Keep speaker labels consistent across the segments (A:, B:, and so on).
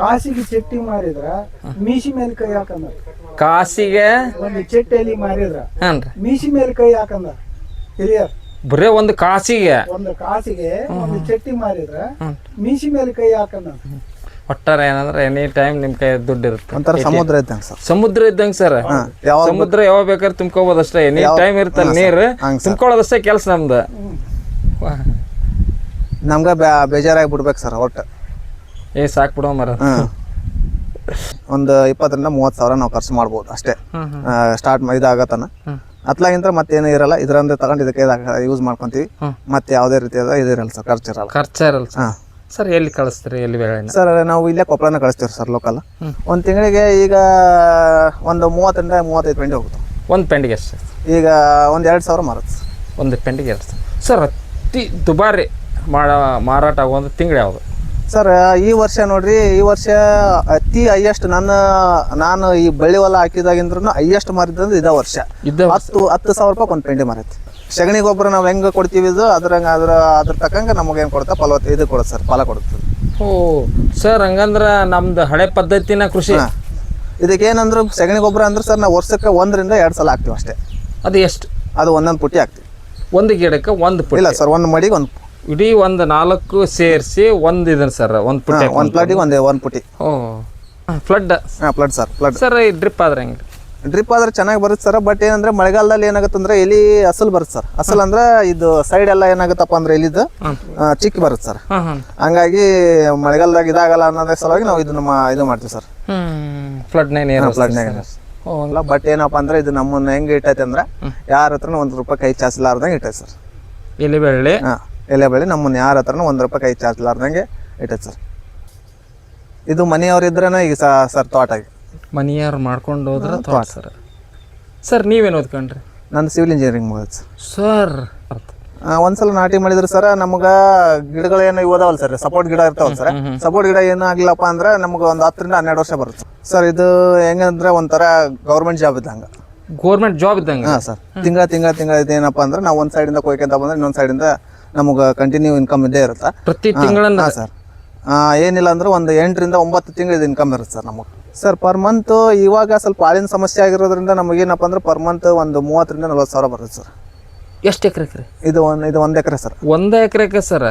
A: ಕಾಸಿಗೆ ಚಟ್ಟಿ ಮಾರಿದ್ರ ಮೀಸಿ ಮೇಲೆ ಕೈ ಹಾಕಂದ.
B: ಕಾಸಿಗೆ
A: ಒಂದು ಚಟ್ಟಿಯಲ್ಲಿ ಮಾರಿದ್ರ
B: ಹಾನ್ರಿ
A: ಮೀಸಿ ಮೇಲೆ ಕೈ ಹಾಕಂದ ಹಿರಿಯರ್.
B: ಬರೇ ಒಂದು ಕಾಸಿಗೆ
A: ಒಂದು ಕಾಸಿಗೆ ಒಂದು ಚಟ್ಟಿ ಮಾರಿದ್ರ ಮೀಸಿ ಮೇಲೆ ಕೈ ಹಾಕಂದ.
B: ಒಟ್ಟಾರೆ ಏನಂದ್ರೆ ಎನಿ ಟೈಮ್ ನಿಮ್ ಕೈ ದುಡ್ಡು ಇರುತ್ತೆ.
C: ಒಂಥರ ಸಮುದ್ರ ಇದ್ದಂಗೆ ಸರ್.
B: ಸಮುದ್ರ ಇದ್ದಂಗೆ ಸರ್. ಸಮುದ್ರ ಯಾವಾಗ ಬೇಕಾದ್ರೆ ತುಂಬ್ಕೋಬಹುದು ಅಷ್ಟೇ. ಎನಿ ಟೈಮ್ ಇರ್ತಲ್ಲ ನೀರು, ತುಂಬ್ಕೊಳ್ಳೋದಷ್ಟೇ ಕೆಲಸ ನಮ್ದು.
C: ನಮ್ಗೆ ಬೇಜಾರಾಗಿ ಬಿಡ್ಬೇಕು ಸರ್ ಒಟ್ಟು.
B: ಸಾಕ್ ಬಿಡೋ ಮರ.
C: ಒಂದು 20,000-30,000 ನಾವು ಖರ್ಚು ಮಾಡ್ಬೋದು ಅಷ್ಟೇ. ಸ್ಟಾರ್ಟ್ ಇದಾಗತ್ತನ ಅತ್ಲಾಗಿಂತ ಮತ್ತೇನು ಇರಲ್ಲ. ಇದರಿಂದ ತಗೊಂಡು ಇದಕ್ಕೆ ಯೂಸ್ ಮಾಡ್ಕೊಂತೀವಿ. ಮತ್ತೆ ಯಾವುದೇ ರೀತಿಯಾದ ಇದಿರಲ್ಲ ಸರ್, ಖರ್ಚಿರಲ್ಲ.
B: ಸರ್ ಎಲ್ಲಿ ಕಳಿಸ್ತೀರಿ? ಎಲ್ಲಿ ಬೆಳೆನ?
C: ಸರ್ ನಾವು ಇಲ್ಲೇ ಕೊಪ್ಪಳನ ಕಳಿಸ್ತೀವಿ ಸರ್, ಲೋಕಲ್. ಒಂದು ತಿಂಗಳಿಗೆ ಈಗ ಒಂದು 30-35 ಪೆಂಡಿ ಹೋಗುತ್ತೆ.
B: ಒಂದು ಪೆಂಡಿಗೆ ಎಷ್ಟು?
C: ಈಗ ಒಂದು 2,000 ಮಾರುತ್ತೆ ಸರ್. ಒಂದು
B: ಪೆಂಡಿಗೆ 2,000. ಸರ್ ಅತಿ ದುಬಾರಿ ಮಾರಾಟ ಆಗುವಂಥ ತಿಂಗಳು ಯಾವುದು
C: ಸರ್? ಈ ವರ್ಷ ನೋಡ್ರಿ, ಈ ವರ್ಷ ಅತಿ ಹೈಯೆಸ್ಟ್ ನಾನು ಈ ಬಳ್ಳಿ ಹೊಲ ಹಾಕಿದಾಗಿಂದ್ರೂ ಹೈಯೆಸ್ಟ್ ಮಾರಿದಂದ್ರೆ ಇದ ವರ್ಷ 10,000 ರೂಪಾಯಿ ಒಂದು ಪೆಂಡಿ ಮಾರೈತಿ. ಸಗಣಿ ಗೊಬ್ಬರ ನಾವು ಹೆಂಗೆ ಕೊಡ್ತೀವಿ ಇದು ಅದ್ರ ತಕ್ಕಂಗೆ ನಮಗೇನು ಕೊಡುತ್ತೆ, ಇದು ಕೊಡುತ್ತೆ ಸರ್, ಫಲ ಕೊಡುತ್ತೆ.
B: ಓ ಸರ್, ಹಂಗಂದ್ರೆ ನಮ್ದು ಹಳೆ ಪದ್ಧತಿನ ಕೃಷಿ.
C: ಇದಕ್ಕೇನಂದ್ರೆ ಸಗಣಿ ಗೊಬ್ಬರ ಅಂದ್ರೆ ಸರ್ ನಾವು ವರ್ಷಕ್ಕೆ 1-2 ಸಲ ಹಾಕ್ತೀವಿ ಅಷ್ಟೇ.
B: ಅದು ಎಷ್ಟು?
C: ಅದು ಒಂದೊಂದು ಪುಟ್ಟಿ ಹಾಕ್ತೀವಿ.
B: ಒಂದು ಗಿಡಕ್ಕೆ ಒಂದು ಪುಟ್ಟಿ? ಇಲ್ಲ
C: ಸರ್, ಒಂದು ಮಡಿಗೆ ಒಂದು
B: ಇಡೀ ಒಂದು 4 ಸೇರಿಸಿ ಒಂದು ಇದನ್ನ ಸರ್, ಒಂದು ಪುಟ್ಟಿ,
C: ಒಂದು ಪ್ಲಾಟಿಗೆ ಒಂದು ಪುಟ್ಟಿ.
B: ಓ flood?
C: Flood sir, flood
B: sir. ಈ ಡ್ರಿಪ್ ಆದ್ರೆ ಹೆಂಗೆ?
C: ಡ್ರಿಪ್ ಆದ್ರೆ ಚೆನ್ನಾಗಿ ಬರುತ್ತೆ ಸರ್. ಬಟ್ ಏನಂದ್ರೆ ಮಳೆಗಾಲದಲ್ಲಿ ಏನಾಗುತ್ತೆ ಅಂದ್ರೆ ಎಲಿ ಅಸಲ್ ಬರುತ್ತೆ ಸರ್. ಅಸಲ್ ಅಂದ್ರೆ ಇದು ಸೈಡ್ ಎಲ್ಲ ಏನಾಗುತ್ತಪ್ಪ ಅಂದ್ರೆ ಎಲಿದು ಚಿಕ್ಕ ಬರುತ್ತೆ ಸರ್. ಹಂಗಾಗಿ ಮಳೆಗಾಲದಾಗ ಇದಾಗಲ್ಲ ಅನ್ನೋದ್ರ ಸಲುವಾಗಿ ನಾವು ಇದು ಮಾಡ್ತೀವಿ ಸರ್. ಫ್ಲಡ್ನಾಗ ಬಟ್ ಏನಪ್ಪ ಅಂದ್ರೆ ಇದು ನಮ್ಮನ್ನ ಹೆಂಗೆ ಇಟ್ಟೈತೆ ಅಂದ್ರೆ ಯಾರ ಹತ್ರನೂ ₹1 ಕೈ ಚಾಚಲಾರ್ದಂಗೆ ಇಟ್ಟೈತೆ ಸರ್. ಎಲೆ ಬೆಳೆ ನಮ್ಮನ್ನ ಯಾರ ಹತ್ರನೂ ₹1 ಕೈ ಚಾಚಲಾರ್ದಂಗೆ ಇಟ್ಟೈತೆ ಸರ್. ಇದು ಮನೆಯವ್ರು ಇದ್ರೇನ ಈಗ ಸರ್ ತೋಟಾಗಿ
B: ಮನೆಯವ್ರು ಮಾಡ್ಕೊಂಡು ಹೋದ್ರೆ ತೋಟ ಸರ್. ಸರ್ ನೀವೇನು ಓದ್ಕೊಂಡ್ರಿ?
C: ನಂದು ಸಿವಿಲ್ ಇಂಜಿನಿಯರಿಂಗ್ ಮುಗಿದ್
B: ಸರ್.
C: ಒಂದ್ಸಲ ನಾಟಿ ಮಾಡಿದ್ರೆ ಸರ್ ನಮ್ಗೆ ಗಿಡಗಳು ಏನು ಓದಾವಲ್ಲ ಸರ್, ಸಪೋರ್ಟ್ ಗಿಡ ಇರ್ತಾವಲ್ಲ ಸರ್. ಸಪೋರ್ಟ್ ಗಿಡ ಏನಾಗ್ಲಪ್ಪ ಅಂದ್ರೆ ನಮ್ಗೆ ಒಂದು 10-12 ವರ್ಷ ಬರುತ್ತೆ ಸರ್. ಇದು ಹೆಂಗಂದ್ರೆ ಒಂಥರ ಗೌರ್ಮೆಂಟ್ ಜಾಬ್ ಇದ್ದಂಗೆ.
B: ಗೌರ್ಮೆಂಟ್ ಜಾಬ್ ಇದ್ದಂಗೆ?
C: ಹಾಂ ಸರ್. ತಿಂಗಳ ಇದೇನಪ್ಪ ಅಂದ್ರೆ ನಾವು ಒಂದು ಸೈಡಿಂದ ಕೊಯ್ಕೊಂತ ಬಂದ್ರೆ ಇನ್ನೊಂದು ಸೈಡಿಂದ ನಮ್ಗೆ ಕಂಟಿನ್ಯೂ ಇನ್ಕಮ್ ಇದ್ದೇ ಇರುತ್ತೆ
B: ಪ್ರತಿ ತಿಂಗಳನ್ನ.
C: ಹಾಂ ಸರ್. ಏನಿಲ್ಲ ಅಂದ್ರೆ ಒಂದು 8-9 ತಿಂಗಳು ಇನ್ಕಮ್ ಇರುತ್ತೆ ಸರ್ ನಮಗೆ. ಸರ್ ಪರ್ ಮಂತ್ ಇವಾಗ ಸ್ವಲ್ಪ ಹಾಲಿನ ಸಮಸ್ಯೆ ಆಗಿರೋದ್ರಿಂದ ನಮಗೇನಪ್ಪ ಅಂದ್ರೆ ಪರ್ ಮಂತ್ ಒಂದು 30,000-40,000 ಸಾವಿರ ಬರುತ್ತೆ ಸರ್.
B: ಎಷ್ಟು ಎಕರೆ?
C: ಇದು 1 ಎಕರೆ ಸರ್.
B: 1 ಎಕರೆಗೆ ಸರ್.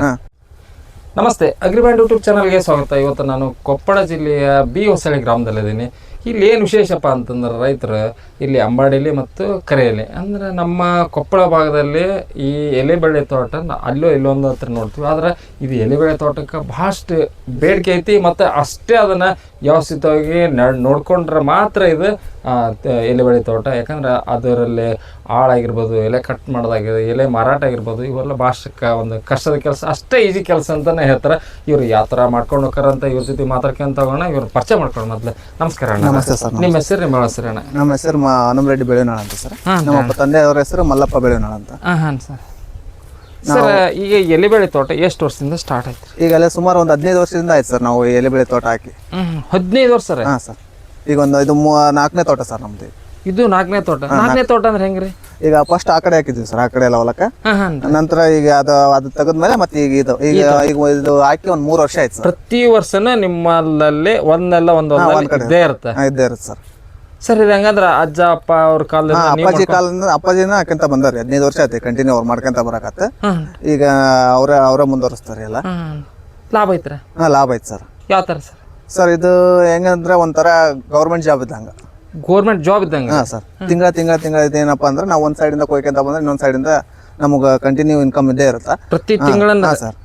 B: ನಮಸ್ತೆ, ಅಗ್ರಿಬ್ಯಾಂಡ್ ಯೂಟ್ಯೂಬ್ ಚಾನಲ್ಗೆ ಸ್ವಾಗತ. ಇವತ್ತು ನಾನು ಕೊಪ್ಪಳ ಜಿಲ್ಲೆಯ ಬಿ ಹೊಸಳ್ಳಿ ಗ್ರಾಮದಲ್ಲಿದ್ದೀನಿ. ಇಲ್ಲಿ ಏನು ವಿಶೇಷಪ್ಪ ಅಂತಂದ್ರೆ ರೈತರು ಇಲ್ಲಿ ಅಂಬಾಡಿಲಿ ಮತ್ತು ಕರೆಯಲ್ಲಿ ಅಂದ್ರೆ ನಮ್ಮ ಕೊಪ್ಪಳ ಭಾಗದಲ್ಲಿ ಈ ಎಲೆ ಬೆಳೆ ತೋಟ ಅಲ್ಲೋ ಇಲ್ಲೊಂದು ಹತ್ರ ನೋಡ್ತೀವಿ. ಆದ್ರೆ ಇದು ಎಲೆ ಬೆಳೆ ತೋಟಕ್ಕೆ ಭಾಳಷ್ಟು ಬೇಡಿಕೆ ಐತಿ ಮತ್ತು ಅಷ್ಟೇ ಅದನ್ನು ವ್ಯವಸ್ಥಿತವಾಗಿ ನೋಡ್ಕೊಂಡ್ರೆ ಮಾತ್ರ ಇದು ಎಲೆ ಬೆಳೆ ತೋಟ. ಯಾಕಂದ್ರೆ ಅದರಲ್ಲಿ ಆಳಾಗಿರ್ಬೋದು, ಎಲೆ ಕಟ್ ಮಾಡೋದಾಗಿರ್ಬೋದು, ಎಲೆ ಮಾರಾಟ ಆಗಿರ್ಬೋದು, ಇವೆಲ್ಲ ಭಾಷಕ್ಕೆ ಒಂದು ಕಷ್ಟದ ಕೆಲಸ, ಅಷ್ಟೇ ಈಜಿ ಕೆಲಸ ಅಂತಲೇ ಹೇಳ್ತಾರೆ. ಇವ್ರು ಯಾವ ಥರ ಮಾಡ್ಕೊಂಡು ಹೋಗ್ತಾರಂತ ಇವ್ರ ಜೊತೆ ಮಾತಾಡ್ಕೊಂತ ಹೋಗೋಣ. ಇವ್ರು ಪರಿಚಯ ಮಾಡ್ಕೊಂಡು ಮೊದಲು. ನಮಸ್ಕಾರ ಅಣ್ಣ.
C: ನಮಸ್ತೆ ಸರ್.
B: ನಿಮ್ಮ ಹೆಸರು? ನಿಮ್ಮ ಹೆಸರು ಅಣ್ಣ?
C: ನಮ್ಮ ಹೆಸರು ಹನುಮರೆಡ್ಡಿ ಬೆಳೆನಾಳ್ ಅಂತ ಸರ್. ನಮ್ಮ ತಂದೆಯವರ ಹೆಸರು ಮಲ್ಲಪ್ಪ ಬೆಳೆನಾಳ್ ಅಂತ.
B: ಹಾಂ ಸರ್. ಸರ್ ಈಗ ಎಲೆ ಬೆಳೆ ತೋಟ ಎಷ್ಟು ವರ್ಷದಿಂದ ಸ್ಟಾರ್ಟ್ ಆಯ್ತು?
C: ಈಗಲೇ ಸುಮಾರು ಒಂದು 15 ವರ್ಷದಿಂದ ಆಯ್ತು ಸರ್ ನಾವು ಎಲೆ ಬೆಳೆ ತೋಟ ಹಾಕಿ.
B: 15 ವರ್ಷ?
C: ಹಾಂ ಸರ್. ಈಗ ಇದು 4ನೇ ತೋಟ ಸರ್ ನಮ್ದು.
B: ಇದು 4ನೇ ತೋಟ? 4ನೇ ತೋಟ ಅಂದ್ರೆ ಹೆಂಗ್ರಿ?
C: ಈಗ ಫಸ್ಟ್ ಆ ಕಡೆ ಹಾಕಿದ್ವಿ ಸರ್, ಆ ಕಡೆ ಎಲ್ಲ ಹೊಲಕ್ಕೆ. ನಂತರ ಈಗ ಅದು ತೆಗೆದ್ಮೇಲೆ ಮತ್ತೆ ಈಗ ಇದು ಹಾಕಿ ಒಂದು 3 ವರ್ಷ ಆಯ್ತು ಸರ್.
B: ಪ್ರತಿ ವರ್ಷನೂ ನಿಮ್ಮಲ್ಲಿ ಒಂದಲ್ಲ ಒಂದು ಇದ್ದೇ ಇರುತ್ತೆ?
C: ಇದ್ದೇ ಇರುತ್ತೆ ಸರ್.
B: ಸರ್ ಇದು ಹೆಂಗಂದ್ರೆ ಅಜ್ಜ ಅಪ್ಪ ಅವ್ರ
C: ಕಾಲದಿಂದ ಅಪ್ಪಾಜಿನ ಹಾಕಂತ ಬಂದಾರಿ. 15 ವರ್ಷ ಆಯ್ತು ಕಂಟಿನ್ಯೂ ಅವ್ರು ಮಾಡ್ಕೊಂತ ಬರಕತ್ತ. ಈಗ ಅವರ ಮುಂದುವರಿಸ್ತಾರೆ ಎಲ್ಲ.
B: ಲಾಭ ಐತ್ರ?
C: ಹಾಂ, ಲಾಭ ಐತೆ ಸರ್.
B: ಯಾವ ಥರ ಸರ್?
C: ಸರ್ ಇದು ಹೆಂಗಂದ್ರೆ ಒಂಥರ ಗೌರ್ಮೆಂಟ್ ಜಾಬ್ ಇದ್ದಂಗೆ.
B: ಗೌರ್ಮೆಂಟ್ ಜಾಬ್ ಇದ್ದಂಗೆ?
C: ಹಾಂ ಸರ್. ತಿಂಗಳ ಇದೇನಪ್ಪ ಅಂದ್ರೆ ನಾವು ಒಂದು ಸೈಡಿಂದ ಕೊಯ್ಕೊಂತ ಬಂದ್ರೆ ಇನ್ನೊಂದು ಸೈಡಿಂದ ನಮಗೆ ಕಂಟಿನ್ಯೂ ಇನ್ಕಮ್ ಇದ್ದೇ ಇರುತ್ತೆ
B: ಪ್ರತಿ ತಿಂಗಳಿಂದ?
C: ಹಾಂ ಸರ್.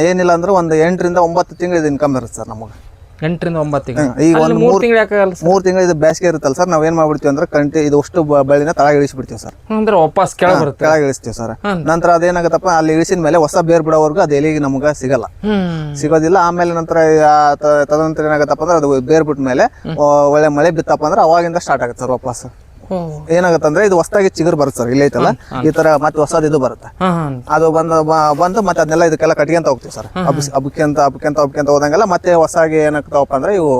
C: ಏನಿಲ್ಲ ಅಂದ್ರೆ ಒಂದು 8-9 ತಿಂಗಳು ಇನ್ಕಮ್ ಇರುತ್ತೆ ಸರ್ ನಮಗೆ.
B: 8-9 ತಿಂಗಳು?
C: ಈಗ ಒಂದು
B: 3 ತಿಂಗಳು ಯಾಕಾಗಲ್ಲ?
C: 3 ತಿಂಗಳು ಇದು ಬೇಸಿಗೆ ಇರುತ್ತಲ್ಲ ಸರ್, ನಾವ್ ಏನ್ ಮಾಡ್ಬಿಡ್ತೀವಿ ಅಂದ್ರೆ ಇದು ಅಷ್ಟು ಬಳ್ಳಿನ ತಳಗ ಇಳಿಸ್ಬಿಡ್ತೀವಿ ಸರ್.
B: ಅಂದ್ರೆ ವಾಪಸ್ ಕೆಳಗೆ
C: ಇಳಿಸ್ತೀವಿ ಸರ್. ನಂತರ ಅದೇನಾಗತ್ತಪ್ಪ, ಅಲ್ಲಿ ಇಳಿಸಿದ ಮೇಲೆ ಹೊಸ ಬೇರ್ ಬಿಡೋವರೆಗೂ ಅದು ಎಲೆಗೆ ನಮ್ಗೆ ಸಿಗೋದಿಲ್ಲ. ಆಮೇಲೆ ನಂತರ ತದನಂತರ ಏನಾಗತ್ತಪ್ಪ ಅಂದ್ರೆ ಅದು ಬೇರ್ ಬಿಟ್ಟ ಮೇಲೆ ಒಳ್ಳೆ ಮಳೆ ಬಿತ್ತಪ್ಪ ಅಂದ್ರೆ ಅವಾಗಿಂದ ಸ್ಟಾರ್ಟ್ ಆಗುತ್ತೆ ಸರ್ ವಾಪಸ್. ಏನಾಗತ್ತಂದ್ರೆ ಇದು ಹೊಸದಾಗಿ ಚಿಗುರು ಬರುತ್ತೆ ಸರ್. ಇಲ್ಲ ಐತಲ್ಲ ಈ ತರ ಮತ್ತೆ ಹೊಸದ್ ಇದು ಬರುತ್ತೆ. ಅದು ಬಂದು ಮತ್ತೆ ಅದನ್ನೆಲ್ಲ ಇದಕ್ಕೆಲ್ಲ ಕಟ್ಕೊಂತ ಹೋಗ್ತೀವಿ ಸರ್. ಅಬ್ಕೊಂತ ಹೋದಂಗೆಲ್ಲ ಮತ್ತೆ ಹೊಸಾಗಿ ಏನಾಗ್ತಾವಪ್ಪ ಅಂದ್ರೆ ಇವು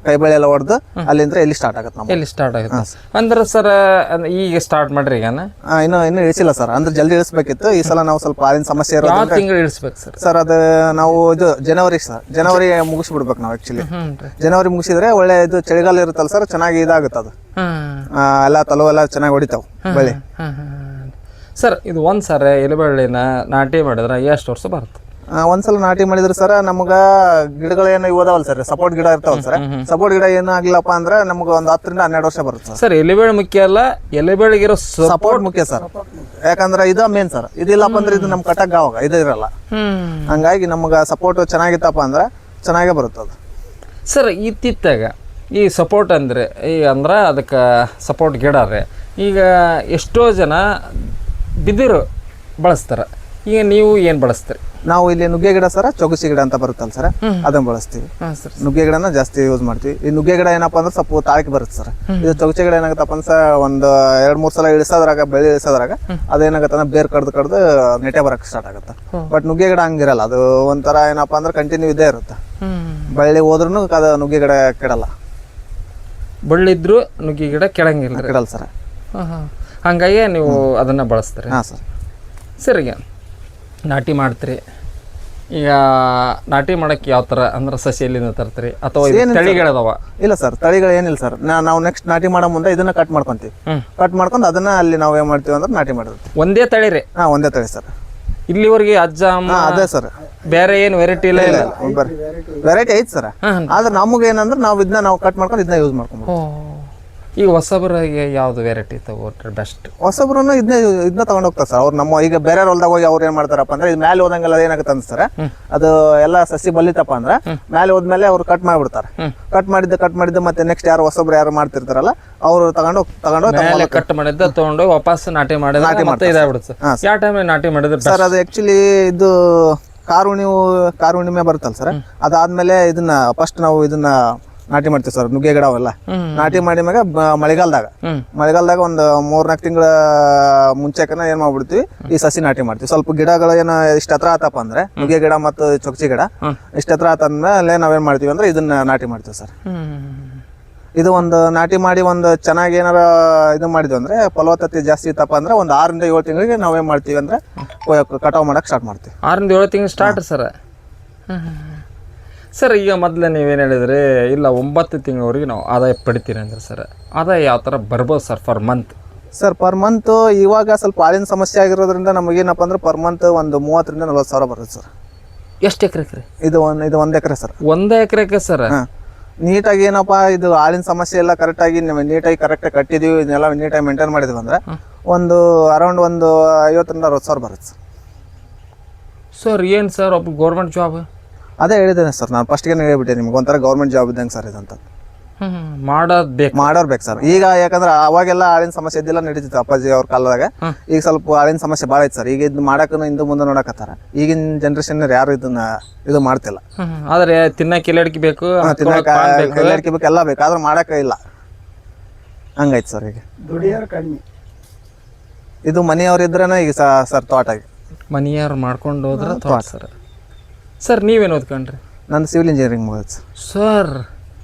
C: ಕೈಬಳೆ ಎಲ್ಲ ಹೊಡೆದು ಅಲ್ಲಿಂದ ಇಲ್ಲಿ ಸ್ಟಾರ್ಟ್ ಆಗುತ್ತೆ ನಮ್ಗೆ.
B: ಎಲ್ಲಿ ಸ್ಟಾರ್ಟ್ ಆಗುತ್ತೆ ಅಂದ್ರೆ ಸರ್ ಈಗ ಸ್ಟಾರ್ಟ್ ಮಾಡ್ರಿ ಈಗನ
C: ಇನ್ನು ಇಳಿಸಿಲ್ಲ ಸರ್, ಅಂದ್ರೆ ಜಲ್ದಿ ಇಳಿಸ್ಬೇಕಿತ್ತು. ಈ ಸಲ ನಾವು ಸ್ವಲ್ಪ ಹಾಲಿನ ಸಮಸ್ಯೆ
B: ಯಾವ
C: ಇರೋದ್ರಿಂದ
B: ತಿಂಗಳು ಇಳಿಸ್ಬೇಕು ಸರ್?
C: ಸರ್ ಅದು ನಾವು ಇದು ಜನವರಿ ಮುಗಿಸ್ಬಿಡ್ಬೇಕು ನಾವು ಆಕ್ಚುಲಿ. ಜನವರಿ ಮುಗಿಸಿದ್ರೆ ಒಳ್ಳೆ ಇದು ಚಳಿಗಾಲ ಇರುತ್ತಲ್ಲ ಸರ್, ಚೆನ್ನಾಗಿ ಇದಾಗುತ್ತೆ ಅದು. ಎಲ್ಲ ತಲೋ ಎಲ್ಲ ಚೆನ್ನಾಗಿ ಹೊಡಿತಾವ ಬೆಳೆ.
B: ಸರ್ ಇದು ಒಂದು ಸರ ಎಲೆಬಳ್ಳಿನ ನಾಟಿ ಮಾಡಿದ್ರೆ ಎಷ್ಟು ವರ್ಷ ಬರುತ್ತೆ?
C: ಒಂದ್ಸಲ ನಾಟಿ ಮಾಡಿದ್ರೆ ಸರ್ ನಮ್ಗ ಗಿಡಗಳೇನು ಇದಾವಲ್ಲ ಸರ್, ಸಪೋರ್ಟ್ ಗಿಡ ಇರ್ತಾವಲ್ಲ ಸರ್, ಸಪೋರ್ಟ್ ಗಿಡ ಏನಾಗ್ಲಪ್ಪ ಅಂದ್ರೆ ನಮ್ಗೆ ಒಂದು 10 ರಿಂದ 12 ವರ್ಷ ಬರುತ್ತೆ
B: ಸರ್. ಎಲೆಬೇಳೆ ಮುಖ್ಯ ಅಲ್ಲ, ಎಲೆಬೇಳೆಗಿರೋ
C: ಸಪೋರ್ಟ್ ಮುಖ್ಯ ಸರ್. ಯಾಕಂದ್ರೆ ಇದು ಮೇನ್ ಸರ್, ಇದಿಲ್ಲಪ್ಪ ಅಂದ್ರೆ ಇದು ನಮ್ ಕಟ್ಟಕ್ ಆವಾಗ ಇದು ಇರಲ್ಲ. ಹಂಗಾಗಿ ನಮ್ಗ ಸಪೋರ್ಟ್ ಚೆನ್ನಾಗಿತ್ತಪ್ಪ ಅಂದ್ರೆ ಚೆನ್ನಾಗೇ ಬರುತ್ತೆ ಅದು.
B: ಸರ್ ಇತ್ತಿತ್ತಾಗ ಈ ಸಪೋರ್ಟ್ ಅಂದರೆ ಈಗ ಅಂದ್ರೆ ಅದಕ್ಕೆ ಸಪೋರ್ಟ್ ಗಿಡ ರೀ, ಈಗ ಎಷ್ಟೋ ಜನ ಬಿದಿರು ಬಳಸ್ತಾರೆ, ಈಗ ನೀವು ಏನು ಬಳಸ್ತೀರಿ?
C: ನಾವು ಇಲ್ಲಿ ನುಗ್ಗೆ ಗಿಡ ಸರ, ಚೊಗಸಿ ಗಿಡ ಅಂತ ಬರುತ್ತಲ್ಲ ಸರ್, ಅದನ್ನ ಬಳಸ್ತೀವಿ. ನುಗ್ಗೆ ಗಿಡನ ಜಾಸ್ತಿ ಯೂಸ್ ಮಾಡ್ತೀವಿ. ಈ ನುಗ್ಗೆ ಗಿಡ ಏನಪ್ಪಾ ಅಂದ್ರೆ ಸ್ವಲ್ಪ ತಾಳಿಕೆ ಬರುತ್ತೆ ಸರ್. ಇದು ಚೊಗಸಿ ಗಿಡ ಏನಾಗತ್ತಪ್ಪ ಅಂದ್ರೆ ಒಂದು 2-3 ಸಲ ಇಳಿಸೋದ್ರಾಗ, ಬೆಳೆ ಇಳಿಸೋದ್ರಾಗ ಅದೇನಾಗತ್ತ ಬೇರ್ ಕಡ್ದು ನೆಟೆ ಬರಕ್ಕೆ ಸ್ಟಾರ್ಟ್ ಆಗುತ್ತೆ. ಬಟ್ ನುಗ್ಗೆ ಗಿಡ ಹಂಗಿರಲ್ಲ, ಅದು ಒಂಥರ ಏನಪ್ಪಾ ಅಂದ್ರೆ ಕಂಟಿನ್ಯೂ ಇದೇ ಇರುತ್ತೆ. ಬಳ್ಳಿ ಹೋದ್ರೂ ಅದು ನುಗ್ಗೆ ಗಿಡ ಕೆಡಲ್ಲ.
B: ಬಳ್ಳಿದ್ರು ನುಗ್ಗೆ ಗಿಡ ಕೆಡಂಗಿಲ್ಲ
C: ಕೆಡಲ್ಲ ಸರ್.
B: ಹಂಗಾಗಿ ನೀವು ಅದನ್ನ ಬಳಸ್ತೀರಿ?
C: ಹಾಂ ಸರ್.
B: ಸರ್ ಈಗ ನಾಟಿ ಮಾಡ್ತೀರಿ, ಈಗ ನಾಟಿ ಮಾಡಕ್ಕೆ ಯಾವ ಥರ ಅಂದ್ರೆ ಸಸಿ ಎಲ್ಲಿಂದ ತರ್ತೀರಿ ಅಥವಾ ತಳಿಗಳದಾವ?
C: ಇಲ್ಲ ಸರ್, ತಳಿಗಳು ಏನಿಲ್ಲ ಸರ್. ನಾವು ನೆಕ್ಸ್ಟ್ ನಾಟಿ ಮಾಡೋ ಮುಂದೆ ಇದನ್ನ ಕಟ್ ಮಾಡ್ಕೊಂತೀವಿ. ಕಟ್ ಮಾಡ್ಕೊಂಡು ಅದನ್ನ ಅಲ್ಲಿ ನಾವು ಏನ್ ಮಾಡ್ತೀವಿ ಅಂದ್ರೆ ನಾಟಿ ಮಾಡಿರ್ತೀವಿ.
B: ಒಂದೇ ತಳಿ ರೀ?
C: ಹಾಂ, ಒಂದೇ ತಳಿ ಸರ್.
B: ಇಲ್ಲಿವರೆಗೆ ಅಜ್ಜ ಅಮ್ಮ
C: ಅದೇ ಸರ್,
B: ಬೇರೆ ಏನು ವೆರೈಟಿ ಇಲ್ಲ?
C: ವೆರೈಟಿ ಐತೆ ಸರ್, ಆದ್ರೆ ನಮಗೆ ಏನಂದ್ರೆ ನಾವು ಇದನ್ನ ನಾವು ಕಟ್ ಮಾಡ್ಕೊಂಡು ಇದನ್ನ ಯೂಸ್ ಮಾಡ್ಕೊಂಬೋದು.
B: ಈಗ ಹೊಸಬರಿಗೆ ಯಾವ್ದು ವೆರೈಟಿ ತಗೋಟ್ರೆ ಬೆಸ್ಟ್?
C: ಹೊಸಬ್ರು ಇದನ್ನ ತಗೊಂಡ್ ಹೋಗ್ತಾರೆ ಸರ್. ಅವ್ರು ನಮ್ಮ ಈಗ ಬೇರೆ ಹೊಲ್ದಾಗ ಹೋಗಿ ಅವ್ರು ಏನ್ ಮಾಡ್ತಾರಪ್ಪ ಅಂದ್ರೆ ಇದು ಮೇಲೆ ಹೋದಂಗೆಲ್ಲ ಏನಾಗುತ್ತೆ ಅನ್ಸ್ತಾರೆ, ಅದು ಎಲ್ಲ ಸಸಿ ಬಲಿತಪ್ಪ ಅಂದ್ರೆ ಮೇಲೆ ಹೋದ್ಮೇಲೆ ಅವ್ರು ಕಟ್ ಮಾಡ್ಬಿಡ್ತಾರೆ. ಕಟ್ ಮಾಡಿದ್ದು ಮತ್ತೆ ನೆಕ್ಸ್ಟ್ ಯಾರು ಹೊಸಬ್ರು ಯಾರು ಮಾಡ್ತಿರ್ತಾರಲ್ಲ ಅವ್ರು ತಗೊಂಡು
B: ಕಟ್ ಮಾಡಿದ್ದ ತಗೊಂಡು ವಾಪಸ್ ನಾಟಿ ಮಾಡಿದ್ರೆ ಇದಾಗ್ಬಿಡುತ್ತೆ. ಯಾವ ಟೈಮ್ ನಾಟಿ ಮಾಡಿದ್ರೆ
C: ಸರ್? ಅದು ಆಕ್ಚುಲಿ ಇದು ಕಾರು ಹುಣ್ಣಿಮೆ ಬರುತ್ತಲ್ಲ ಸರ್, ಅದಾದ್ಮೇಲೆ ಇದನ್ನ ಫಸ್ಟ್ ನಾವು ಇದನ್ನ ನಾಟಿ ಮಾಡ್ತೀವಿ ಸರ್. ನುಗ್ಗೆ ಗಿಡ ಅವೆಲ್ಲ ನಾಟಿ ಮಾಡಿ ಮ್ಯಾಗ ಮಳೆಗಾಲದಾಗ ಒಂದು 3-4 ತಿಂಗಳ ಮುಂಚೆಕನ ಏನ್ ಮಾಡ್ಬಿಡ್ತೀವಿ, ಈ ಸಸಿ ನಾಟಿ ಮಾಡ್ತೀವಿ. ಸ್ವಲ್ಪ ಗಿಡಗಳು ಏನೋ ಇಷ್ಟ ಹತ್ರ ಆತಪ್ಪ ಅಂದ್ರೆ ನುಗ್ಗೆ ಗಿಡ ಮತ್ತು ಚೊಕ್ಚಿ ಗಿಡ ಇಷ್ಟ ಹತ್ರ ಆತಂದ್ಮೇಲೆ ನಾವೇನ್ ಮಾಡ್ತೀವಿ ಅಂದ್ರೆ ಇದನ್ನ ನಾಟಿ ಮಾಡ್ತೀವಿ ಸರ್. ಇದು ಒಂದು ನಾಟಿ ಮಾಡಿ ಒಂದು ಚೆನ್ನಾಗಿ ಏನಾರ ಇದು ಮಾಡಿದ್ವಿ ಅಂದ್ರೆ ಫಲವತ್ತತೆ ಜಾಸ್ತಿ ಇತ್ತಪ್ಪ ಅಂದ್ರೆ ಒಂದು 6 ರಿಂದ 7 ತಿಂಗಳಿಗೆ ನಾವೇನ್ ಮಾಡ್ತೀವಿ ಅಂದ್ರೆ ಕಟಾವ್ ಮಾಡಕ್ ಸ್ಟಾರ್ಟ್ ಮಾಡ್ತೀವಿ.
B: 6 ರಿಂದ 7 ತಿಂಗಳು ಸ್ಟಾರ್ಟ್ ಸರ್. ಸರ್ ಈಗ ಮೊದಲೇ ನೀವೇನು ಹೇಳಿದ್ರಿ, ಇಲ್ಲ 9 ತಿಂಗಳವರೆಗೆ ನಾವು ಆದಾಯ ಪಡಿತೀರಿ ಅಂದ್ರೆ ಸರ್, ಆದಾಯ ಯಾವ ಥರ ಬರ್ಬೋದು sir per month?
C: Sir per month ಇವಾಗ ಸ್ವಲ್ಪ ಹಾಲಿನ ಸಮಸ್ಯೆ ಆಗಿರೋದ್ರಿಂದ ನಮಗೇನಪ್ಪ ಅಂದ್ರೆ ಪರ್ ಮಂತ್ ಒಂದು 30 ರಿಂದ 40 ಸಾವಿರ ಬರುತ್ತೆ ಸರ್.
B: ಎಷ್ಟು ಎಕರೆ?
C: ಇದು 1 ಎಕರೆ ಸರ್.
B: 1 ಎಕರೆಗೆ ಸರ್?
C: ನೀಟಾಗಿ ಏನಪ್ಪ ಇದು ಹಾಲಿನ ಸಮಸ್ಯೆ ಎಲ್ಲ ಕರೆಕ್ಟಾಗಿ ನೀಟಾಗಿ ಕರೆಕ್ಟಾಗಿ ಕಟ್ಟಿದೀವಿ, ಇದನ್ನೆಲ್ಲ ನೀಟಾಗಿ ಮೇಂಟೈನ್ ಮಾಡಿದ್ವಿ ಅಂದ್ರೆ ಒಂದು ಅರೌಂಡ್ ಒಂದು 50 ರಿಂದ 60 ಸಾವಿರ ಬರುತ್ತೆ
B: ಸರ್. ಏನು ಸರ್ ಒಬ್ಬ ಗೌರ್ಮೆಂಟ್ ಜಾಬ್?
C: ಅದೇ ಹೇಳಿದ್ದೇನೆ ಸರ್, ನಾನು ಫಸ್ಟ್ಗೆ ಹೇಳ್ಬಿಟ್ಟೆ ನಿಮ್ಗೆ, ಒಂಥರ ಗೌರ್ಮೆಂಟ್ ಜಾಬ್ ಇದ್ದಂಗೆ ಸರ್ ಇದಂತ. ಮಾಡೋರ್ ಬೇಕು ಸರ್. ಈಗ ಯಾಕಂದ್ರೆ ಅವಾಗೆಲ್ಲ ಹಾಲಿನ ಸಮಸ್ಯೆ ಇದ್ದಿಲ್ಲ, ನಡೀತಿತ್ತು ಅಪ್ಪಾಜಿ ಅವ್ರ ಕಾಲದಾಗ. ಈಗ ಸ್ವಲ್ಪ ಹಾಲಿನ ಸಮಸ್ಯೆ ಭಾಳ ಐತೆ ಸರ್. ಈಗ ಇದು ಮಾಡಕ್ಕೂ ಹಿಂದೆ ಮುಂದೆ ನೋಡಕತ್ತಾರ. ಈಗಿನ ಜನರೇಷನ್ ಯಾರು ಇದನ್ನ ಇದು ಮಾಡ್ತಿಲ್ಲ.
B: ಆದ್ರೆ ತಿನ್ನಕ್ಕೆ ಎಲ್ಲಡಿಕೆ ಬೇಕು,
C: ಎಲ್ಲಡಿಕೆ ಬೇಕು, ಎಲ್ಲ ಬೇಕು, ಆದ್ರೆ ಮಾಡಕ್ಕ ಇಲ್ಲ. ಹಂಗೈತೆ ಸರ್. ಈಗ
A: ದುಡಿಯೋರು ಕಡಿಮೆ.
C: ಇದು ಮನೆಯವ್ರು ಇದ್ರೇನೆ ಈಗ ಸರ್ ತೋಟಾಗಿ
B: ಮನೆಯವ್ರು ಮಾಡ್ಕೊಂಡು ಹೋದ್ರೆ ತೋಟ ಸರ್. ಸರ್ ನೀವೇನು ಓದ್ಕೊಂಡ್ರಿ?
C: ನಂದು ಸಿವಿಲ್ ಇಂಜಿನಿಯರಿಂಗ್ ಮುಗಿತು
B: ಸರ್.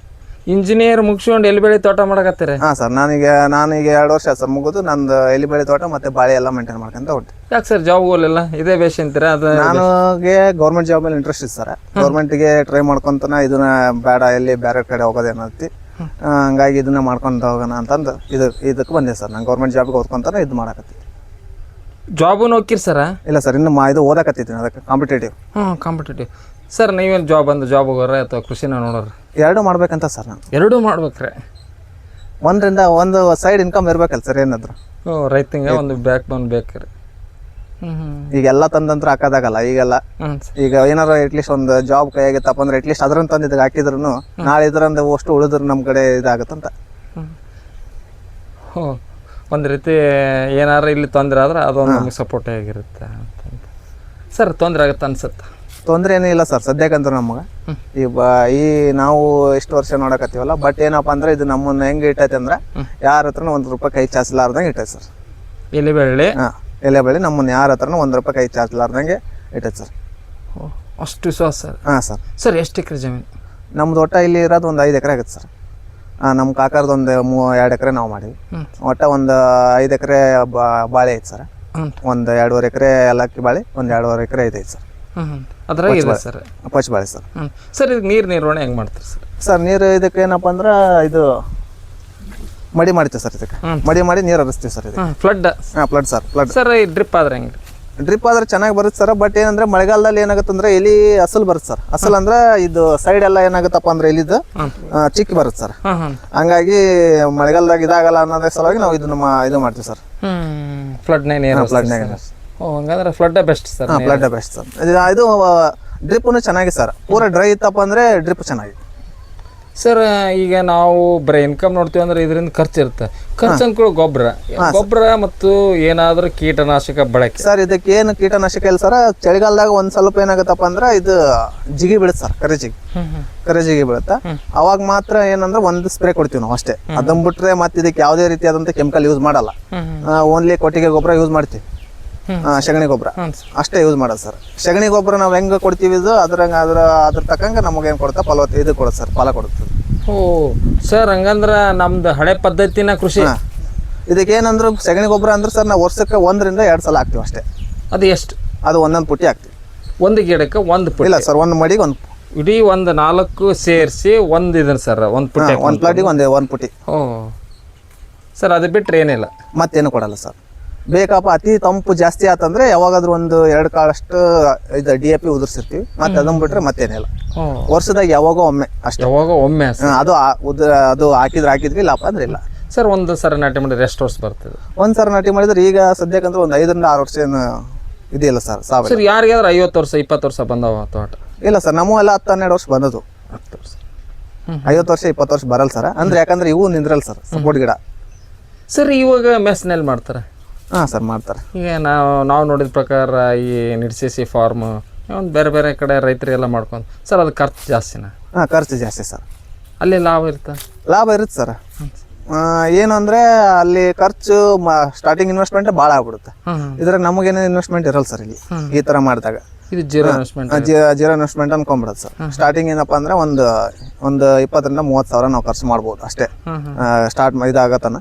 B: ಇಂಜಿನಿಯರ್ ಮುಗಿಸ್ಕೊಂಡು ಎಲೆಬೆಳೆ ತೋಟ ಮಾಡಕತ್ತೀರಿ?
C: ಹಾಂ ಸರ್. ನಾನೀಗ 2 ವರ್ಷ ಸರ್ ಮುಗಿದು ನಂದು ಎಲೆಬೆಳೆ ತೋಟ ಮತ್ತೆ ಬಾಳೆ ಎಲ್ಲ ಮೇಂಟೈನ್ ಮಾಡ್ಕೊಂತ ಹೊಟ್ಟೆ.
B: ಯಾಕೆ ಸರ್ ಜಾಬ್ಗಳೆಲ್ಲ ಇದೇ ಬೇಷ್ ಅಂತೀರಾ? ಅದು
C: ನನಗೆ ಗೌರ್ಮೆಂಟ್ ಜಾಬ್ ಮೇಲೆ ಇಂಟ್ರೆಸ್ಟ್ ಇದೆ ಸರ್. ಗೌರ್ಮೆಂಟ್ಗೆ ಟ್ರೈ ಮಾಡ್ಕೊಂತಾನ ಇದನ್ನ ಬೇಡ ಎಲ್ಲಿ ಬೇರೆ ಕಡೆ ಹೋಗೋದೇನಂತಿ, ಹಂಗಾಗಿ ಇದನ್ನ ಮಾಡ್ಕೊಂಡು ಹೋಗೋಣ ಅಂತಂದು ಇದಕ್ಕೆ ಬಂದೆ ಸರ್. ನಾನು ಗೌರ್ಮೆಂಟ್ ಜಾಬ್ಗೆ ಓದ್ಕೊಂತಾನೆ ಇದು ಮಾಡಕತ್ತೀನಿ.
B: ಜಾಬು ಹೋಗ್ತೀರಿ ಸರ್?
C: ಇಲ್ಲ ಸರ್, ಇನ್ನು ಇದು ಓದಕತ್ತಿದ್ದೀನಿ, ಅದಕ್ಕೆ ಕಾಂಪಿಟೇಟಿವ್.
B: ಕಾಂಪಿಟೇಟಿವ್. ಸರ್ ನೀವೇನು ಜಾಬ್ ಅಂದ್ರೆ ಜಾಬ್ ಹೋಗೋರೆ ಅಥವಾ ಕೃಷಿನ ನೋಡೋರು?
C: ಎರಡೂ ಮಾಡ್ಬೇಕಂತ ಸರ್. ನಾನು
B: ಎರಡೂ ಮಾಡ್ಬೇಕ್ರೆ?
C: ಒಂದು ಸೈಡ್ ಇನ್ಕಮ್ ಇರ್ಬೇಕಲ್ಲ ಸರ್ ಏನಾದ್ರು.
B: ರೈತಂಗೆ ಒಂದು ಬ್ಯಾಕ್ ಬೋನ್ ಬೇಕ್ರಿ.
C: ಈಗೆಲ್ಲ ತಂದಂತ್ರ ಹಾಕೋದಾಗಲ್ಲ ಈಗೆಲ್ಲ. ಈಗ ಏನಾರ ಅಟ್ಲೀಸ್ಟ್ ಒಂದು ಜಾಬ್ ಕೈಯಾಗಿತ್ತಪ್ಪ ಅಂದ್ರೆ ಅಟ್ಲೀಸ್ಟ್ ಅದ್ರನ್ನ ತಂದಿದ್ದು ಹಾಕಿದ್ರು ನಾಳೆ ಇದರಂದ ಅಷ್ಟು ಉಳಿದ್ರು ನಮ್ಮ ಕಡೆ ಇದಾಗತ್ತಂತ.
B: ಒಂದು ರೀತಿ ಏನಾರು ಇಲ್ಲಿ ತೊಂದರೆ ಆದ್ರೆ ಅದೊಂದು ನಮಗೆ ಸಪೋರ್ಟ್ ಆಗಿರುತ್ತೆ ಅಂತ. ಸರ್ ತೊಂದರೆ ಆಗುತ್ತೆ ಅನ್ಸುತ್ತೆ?
C: ತೊಂದರೆ ಏನೂ ಇಲ್ಲ ಸರ್ ಸದ್ಯಕ್ಕಂತೂ ನಮಗೆ. ಈ ನಾವು ಎಷ್ಟು ವರ್ಷ ನೋಡಕತ್ತೀವಲ್ಲ, ಬಟ್ ಏನಪ್ಪ ಅಂದ್ರೆ ಇದು ನಮ್ಮನ್ನ ಹೆಂಗೆ ಇಟ್ಟೈತೆ ಅಂದ್ರೆ ಯಾರ ಹತ್ರನೂ ₹1 ಕೈ ಚಾಚಲಾರ್ದಂಗೆ ಇಟ್ಟೈತೆ ಸರ್.
B: ಎಲೆಬೆಳ್ಳಿ
C: ಎಲೆಬೆಳ್ಳಿ ನಮ್ಮನ್ನ ಯಾರ ಹತ್ರನೂ ₹1 ಕೈ ಚಾಚಲಾರ್ದಂಗೆ ಇಟ್ಟೈತೆ ಸರ್.
B: ಅಷ್ಟು ವಿಶ್ವಾಸ ಸರ್?
C: ಹಾಂ ಸರ್.
B: ಸರ್ ಎಷ್ಟು ಎಕರೆ ಜಮೀನು?
C: ನಮ್ದು ಒಟ್ಟ ಇಲ್ಲಿ ಇರೋದು ಒಂದು 5 ಎಕರೆ ಆಗುತ್ತೆ ಸರ್. ನಮ್ಮ ಕಾಕಾರ್ದು ಒಂದು 2 ಎಕರೆ ನಾವು ಮಾಡಿವಿ. ಒಟ್ಟ ಒಂದು 5 ಎಕರೆ ಬಾಳೆ ಐತೆ ಸರ್. ಒಂದು 2.5 ಎಕರೆ ಏಲಕ್ಕಿ ಬಾಳೆ, ಒಂದು 2.5 ಎಕರೆ ಐತೆ ಸರ್.
B: ಅದ್ರಾಗ ಇದೆ ಸರ್
C: ಪಚ್ಚ ಬಾಳೆ ಸರ್.
B: ಸರ್ ಇದು ನೀರು ನಿರ್ವಹಣೆ ಹೆಂಗೆ ಮಾಡ್ತೀರಿ ಸರ್?
C: ಸರ್ ನೀರು ಇದಕ್ಕೆ ಏನಪ್ಪ ಅಂದ್ರೆ ಇದು ಮಡಿ ಮಾಡ್ತೀವಿ ಸರ್. ಇದಕ್ಕೆ ಮಡಿ ಮಾಡಿ ನೀರು ಹರಿಸ್ತೀವಿ ಸರ್. ಇದು
B: flood.
C: Flood sir. Flood
B: sir ಈ ಡ್ರಿಪ್ ಆದ್ರೆ ಹೆಂಗೆ?
C: ಡ್ರಿಪ್ ಆದ್ರೆ ಚೆನ್ನಾಗಿ ಬರುತ್ತೆ ಸರ್. ಬಟ್ ಏನಂದ್ರೆ ಮಳೆಗಾಲದಲ್ಲಿ ಏನಾಗುತ್ತೆ ಅಂದ್ರೆ ಎಲಿ ಅಸಲ್ ಬರುತ್ತೆ ಸರ್. ಅಸಲ್ ಅಂದ್ರೆ ಇದು ಸೈಡ್ ಎಲ್ಲ ಏನಾಗುತ್ತಪ್ಪ ಅಂದ್ರೆ ಎಲಿದು ಚಿಕ್ಕಿ ಬರುತ್ತೆ ಸರ್. ಹಂಗಾಗಿ ಮಳೆಗಾಲದಾಗ ಇದಾಗಲ್ಲ ಅನ್ನೋದ್ರ ಸಲುವಾಗಿ ನಾವು ಇದು ಮಾಡ್ತೀವಿ ಸರ್.
B: ಫ್ಲಡ್ನೇ ನೀರು.
C: ಫ್ಲಡ್ನಾಗ.
B: ಹಂಗಂದ್ರೆ flood best sir.
C: Flood best sir. ಇದು ಡ್ರಿಪ್ನು ಚೆನ್ನಾಗಿ ಸರ್. ಪೂರ ಡ್ರೈ ಇತ್ತಪ್ಪ ಅಂದ್ರೆ ಡ್ರಿಪ್ ಚೆನ್ನಾಗಿ
B: ಸರ್. ಈಗ ನಾವು ಬರೀ ಇನ್ಕಮ್ ನೋಡ್ತೀವಿ ಅಂದ್ರೆ ಇದರಿಂದ ಖರ್ಚು ಇರುತ್ತೆ. ಖರ್ಚು ಅನ್ಕೊಳ್ಳೋ ಗೊಬ್ಬರ ಮತ್ತು ಏನಾದ್ರೂ ಕೀಟನಾಶಕ ಬಳಕೆ
C: ಸರ್. ಇದಕ್ಕೆ ಏನು ಕೀಟನಾಶಕ ಇಲ್ಲ ಸರ್. ಚಳಿಗಾಲದಾಗ ಒಂದ್ ಸ್ವಲ್ಪ ಏನಾಗತ್ತಪ್ಪ ಅಂದ್ರೆ ಇದು ಜಿಗಿ ಬೀಳುತ್ತೆ ಸರ್. ಕರೆ ಜಿಗಿ ಬೀಳುತ್ತೆ. ಅವಾಗ ಮಾತ್ರ ಏನಂದ್ರೆ ಒಂದು ಸ್ಪ್ರೇ ಕೊಡ್ತೀವಿ ನಾವು ಅಷ್ಟೇ. ಅದನ್ನ ಬಿಟ್ರೆ ಮತ್ತೆ ಇದಕ್ಕೆ ಯಾವುದೇ ರೀತಿಯಾದಂತ ಕೆಮಿಕಲ್ ಯೂಸ್ ಮಾಡಲ್ಲ. ಓನ್ಲಿ ಕೊಟ್ಟಿಗೆ ಗೊಬ್ಬರ ಯೂಸ್ ಮಾಡ್ತೀವಿ. ಸಗಣಿ ಗೊಬ್ಬರ ಅಷ್ಟೇ ಯೂಸ್ ಮಾಡೋದು ಸರ್. ಸಗಣಿ ಗೊಬ್ಬರ ನಾವು ಹೆಂಗೆ ಕೊಡ್ತೀವಿ ಇದು ಅದ್ರ ತಕ್ಕಂಗೆ ನಮಗೇನು ಕೊಡುತ್ತೆ ಫಲವತ್ತ ಇದು ಕೊಡುತ್ತೆ ಸರ್. ಫಲ ಕೊಡುತ್ತೆ.
B: ಓ ಸರ್, ಹಂಗಂದ್ರೆ ನಮ್ದು ಹಳೆ ಪದ್ಧತಿನ ಕೃಷಿ.
C: ಇದಕ್ಕೆ ಏನಂದ್ರೆ ಸಗಣಿ ಗೊಬ್ಬರ ಅಂದ್ರೆ ಸರ್ ನಾವು ವರ್ಷಕ್ಕೆ 1 ರಿಂದ 2 ಸಲ ಹಾಕ್ತೀವಿ ಅಷ್ಟೇ.
B: ಅದು ಎಷ್ಟು?
C: ಅದು ಒಂದೊಂದು ಪುಟ್ಟಿ ಹಾಕ್ತೀವಿ.
B: ಒಂದು ಗಿಡಕ್ಕೆ ಒಂದು ಪುಟ್ಟಿ?
C: ಇಲ್ಲ ಸರ್, ಒಂದು ಮಡಿಗೆ ಒಂದು
B: ಇಡೀ ಒಂದು 4 ಸೇರಿಸಿ ಒಂದು ಇದನ್ನ ಸರ್ ಒಂದು ಪುಟ್ಟಿ.
C: ಒಂದು ಪ್ಲಾಟಿಗೆ ಒಂದು ಪುಟ್ಟಿ.
B: ಓ ಸರ್, ಅದು ಬಿಟ್ಟರೆ ಏನಿಲ್ಲ
C: ಮತ್ತೇನು ಕೊಡಲ್ಲ ಸರ್. ಬೇಕಪ್ಪ ಅತಿ ತಂಪು ಜಾಸ್ತಿ ಆತಂದ್ರೆ ಯಾವಾಗಾದ್ರೂ ಒಂದು 2 ಕಾಳಷ್ಟು ಇದು DAP ಉದುರ್ಸಿರ್ತೀವಿ. ಮತ್ತೆ ಅದನ್ನ ಬಿಟ್ರೆ ಮತ್ತೇನಿಲ್ಲ. ವರ್ಷದಾಗ ಯಾವಾಗೋ ಒಮ್ಮೆ ಅಷ್ಟೇ.
B: ಯಾವಾಗ ಒಮ್ಮೆ
C: ಅದು ಹಾಕಿದ್ವಿ, ಇಲ್ಲಪ್ಪ ಅಂದ್ರೆ ಇಲ್ಲ
B: ಸರ್. ಒಂದು ಸರ ನಾಟಿ ಮಾಡಿದ್ರೆ ಎಷ್ಟು ವರ್ಷ ಬರ್ತದೆ?
C: ಒಂದ್ಸರ ನಾಟಿ ಮಾಡಿದ್ರೆ ಈಗ ಸದ್ಯಕ್ಕಂದ್ರೆ ಒಂದು 5 ರಿಂದ 6 ವರ್ಷ ಏನು ಇದೆಯಲ್ಲ ಸರ್.
B: ಸರ್ ಯಾರಿಗಾದ್ರೆ 50 ವರ್ಷ 20 ವರ್ಷ ಬಂದವ ತೋಟ?
C: ಇಲ್ಲ ಸರ್, ನಮ್ಮ ಎಲ್ಲ 10-12 ವರ್ಷ ಬಂದದು.
B: 10 ವರ್ಷ
C: 50 ವರ್ಷ 20 ವರ್ಷ ಬರಲ್ಲ ಸರ್. ಅಂದ್ರೆ ಯಾಕಂದ್ರೆ ಇವು ನಿಂದ್ರಲ್ಲ ಸರ್, ಸಪೋರ್ಟ್ ಗಿಡ.
B: ಸರ್ ಇವಾಗ ಮೆಸ್ನಲ್ಲಿ ಮಾಡ್ತಾರೆ?
C: ಹಾಂ ಸರ್, ಮಾಡ್ತಾರೆ.
B: ಈಗ ನಾವು ನೋಡಿದ ಪ್ರಕಾರ ಈ ನಿಡ್ಸಿಸಿ ಫಾರ್ಮ್ ಒಂದು ಬೇರೆ ಕಡೆ ರೈತರಿಗೆಲ್ಲ ಮಾಡ್ಕೊಂಡು ಸರ್, ಅದು ಖರ್ಚು ಜಾಸ್ತಿನಾ?
C: ಹಾಂ, ಖರ್ಚು ಜಾಸ್ತಿ ಸರ್.
B: ಅಲ್ಲಿ ಲಾಭ ಇರುತ್ತೆ?
C: ಲಾಭ ಇರುತ್ತೆ ಸರ್. ಏನು ಅಂದರೆ ಅಲ್ಲಿ ಖರ್ಚು ಸ್ಟಾರ್ಟಿಂಗ್ ಇನ್ವೆಸ್ಟ್ಮೆಂಟ್ ಭಾಳ ಆಗ್ಬಿಡುತ್ತೆ. ಇದ್ರಾಗ ನಮಗೇನು ಇನ್ವೆಸ್ಟ್ಮೆಂಟ್ ಇರಲ್ಲ ಸರ್ ಇಲ್ಲಿ ಈ ಥರ ಮಾಡಿದಾಗ.
B: ಇದು ಜೀರೋ ಇನ್ವೆಸ್ಟ್ಮೆಂಟ್.
C: ಜೀರೋ ಇನ್ವೆಸ್ಟ್ಮೆಂಟ್ ಅನ್ಕೊಂಬಿಡೋದು ಸರ್. ಸ್ಟಾರ್ಟಿಂಗ್ ಏನಪ್ಪ ಅಂದ್ರೆ ಒಂದು 20 ರಿಂದ 30 ಸಾವಿರ ನಾವು ಖರ್ಚು ಮಾಡ್ಬೋದು ಅಷ್ಟೇ. ಸ್ಟಾರ್ಟ್ ಇದಾಗತ್ತನ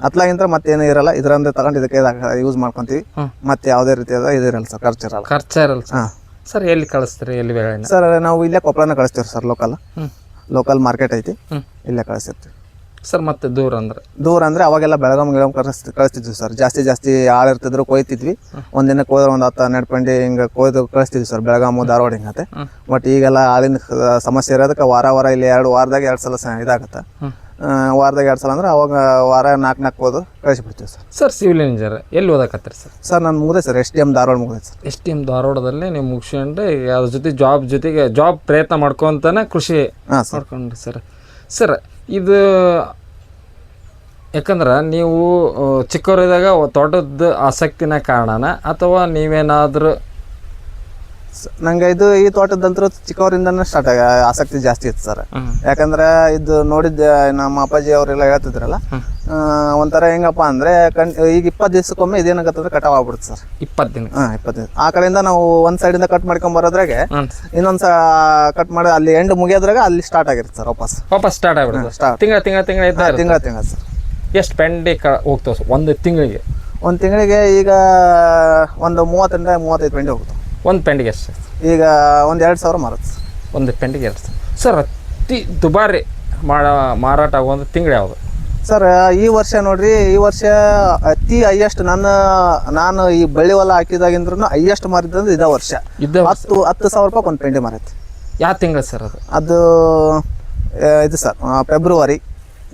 C: ಅತ್ಲಾಗಿಂತ ಮತ್ತೇನು ಇರಲ್ಲ. ಇದರಿಂದ ತಗೊಂಡು ಇದಕ್ಕೆ ಯೂಸ್ ಮಾಡ್ಕೊಂತೀವಿ. ಮತ್ತೆ ಯಾವುದೇ ರೀತಿಯಾದ ಇದು ಇರಲ್ಲ ಸರ್, ಖರ್ಚು ಇರಲ್ಲ.
B: ಹಾಂ ಸರ್. ಎಲ್ಲಿ ಕಳಿಸ್ತೀರಿ? ಎಲ್ಲಿ ಬೇಳೆ
C: ಸರ್? ನಾವು ಇಲ್ಲೇ ಕೊಪ್ಪಳನ ಕಳಿಸ್ತೀವಿ ಸರ್. ಲೋಕಲ್ ಮಾರ್ಕೆಟ್ ಐತಿ, ಇಲ್ಲೇ ಕಳಿಸ್ತಿರ್ತೀವಿ
B: ಸರ್. ಮತ್ತೆ ದೂರ ಅಂದ್ರೆ
C: ಅವಾಗೆಲ್ಲ ಬೆಳಗಾಂ ಕಳಿಸ್ತಿದ್ವಿ ಸರ್. ಜಾಸ್ತಿ ಆಳು ಇರ್ತಿದ್ರು, ಕೊಯ್ತಿದ್ವಿ. ಒಂದಿನಕ್ಕೆ ಹೋದ್ರೆ ಒಂದು 10-12 ಪಂಡಿ ಹಿಂಗೆ ಕೊಯ್ದು ಕಳಿಸ್ತಿದ್ವಿ ಸರ್, ಬೆಳಗಾಮು ಧಾರವಾಡ ಹಿಂಗತ್ತೆ. ಬಟ್ ಈಗೆಲ್ಲ ಹಾಲಿನ ಸಮಸ್ಯೆ ಇರೋದಕ್ಕೆ ವಾರ ಇಲ್ಲಿ 2 ವಾರದಾಗ 2 ಸಲ ಇದಾಗತ್ತೆ. ವಾರದಾಗ 2 ಸಲ ಅಂದ್ರೆ ಅವಾಗ ವಾರ 4 ಹೋದು ಕಳಿಸ್ಬಿಡ್ತೀವಿ ಸರ್.
B: ಸರ್ ಸಿವಿಲ್ ಇಂಜಿನಿಯರ್ ಎಲ್ಲಿ ಓದಕತ್ತೀರಿ ಸರ್?
C: ಸರ್ ನಾನು ಮುಗಿದೆ ಸರ್, STM ಧಾರವಾಡ ಮುಗಿದೆ ಸರ್.
B: STM ಧಾರವಾಡದಲ್ಲಿ ನೀವು ಮುಗಿಸ್ಕೊಂಡು ಅದ್ರ ಜೊತೆಗೆ ಜಾಬ್ ಪ್ರಯತ್ನ ಮಾಡ್ಕೊಂತಾನೆ ಕೃಷಿ ಮಾಡ್ಕೊಂಡ್ರಿ ಸರ್. ಸರ್ ಇದು ಯಾಕಂದ್ರೆ ನೀವು ಚಿಕ್ಕವರಿದ್ದಾಗ ತೋಟದ ಆಸಕ್ತಿನ ಕಾರಣನ ಅಥವಾ ನೀವೇನಾದರೂ?
C: ನಂಗೆ ಈ ತೋಟದಂತರೂ ಚಿಕ್ಕವರಿಂದನೇ ಸ್ಟಾರ್ಟ್ ಆಸಕ್ತಿ ಜಾಸ್ತಿ ಇತ್ತು ಸರ್. ಯಾಕಂದ್ರೆ ಇದು ನೋಡಿದ್ದೆ ನಮ್ಮ ಅಪ್ಪಾಜಿ ಅವರೆಲ್ಲ ಹೇಳ್ತಿದ್ರಲ್ಲ, ಒಂಥರ ಹೆಂಗಪ್ಪ ಅಂದ್ರೆ ಈಗ 20 ದಿವಸಕ್ಕೊಮ್ಮೆ ಇದೇನಾಗತ್ತಂದ್ರೆ ಕಟಾವ್ ಆಗ್ಬಿಡುತ್ತೆ ಸರ್.
B: 20 ದಿನ?
C: 20 ದಿನ. ಆ ಕಡೆಯಿಂದ ನಾವು ಒಂದ್ ಸೈಡಿಂದ ಕಟ್ ಮಾಡ್ಕೊಂಡ್ ಬರೋದ್ರಾಗೆ ಇನ್ನೊಂದ್ ಕಟ್ ಮಾಡಿ ಅಲ್ಲಿ ಎಂಡ್ ಮುಗಿಯೋದ್ರಾಗ ಅಲ್ಲಿ ಸ್ಟಾರ್ಟ್ ಆಗಿರುತ್ತೆ ಸರ್. ವಾಪಸ್ ಸ್ಟಾರ್ಟ್
B: ಆಗ್ಬಿಡುತ್ತೆ. ತಿಂಗಳ
C: ಸರ್.
B: ಎಷ್ಟು ಪೆಂಡಿ ಹೋಗ್ತಾವ ಒಂದು ತಿಂಗಳಿಗೆ?
C: ಒಂದು ತಿಂಗಳಿಗೆ ಈಗ ಒಂದು 30 ರಿಂದ 35 ಪೆಂಡಿ ಹೋಗ್ತಾವೆ.
B: ಒಂದು ಪೆಂಡಿಗೆ ಎಷ್ಟು?
C: ಈಗ ಒಂದು 2,000 ಮಾರುತ್ತೆ
B: ಒಂದು ಪೆಂಡಿಗೆ. 2,000 ಸರ್. ಅತಿ ದುಬಾರಿ ಮಾರಾಟ ಆಗುವಂಥ ತಿಂಗಳು ಯಾವುದು
C: ಸರ್? ಈ ವರ್ಷ ನೋಡ್ರಿ, ಈ ವರ್ಷ ಅತಿ ಹೈಯೆಸ್ಟ್ ನಾನು ಈ ಬಳ್ಳಿ ಹೊಲ ಹಾಕಿದಾಗಿಂದ್ರೂ ಹೈಯೆಸ್ಟ್ ಮಾರಿದಂದ್ರೆ ಇದೇ ವರ್ಷ 10,000 ರೂಪಾಯಿ ಒಂದು ಪೆಂಡಿ ಮಾರೈತಿ.
B: ಯಾವ ತಿಂಗಳು ಸರ್
C: ಅದು ಇದು ಸರ್ ಫೆಬ್ರವರಿ,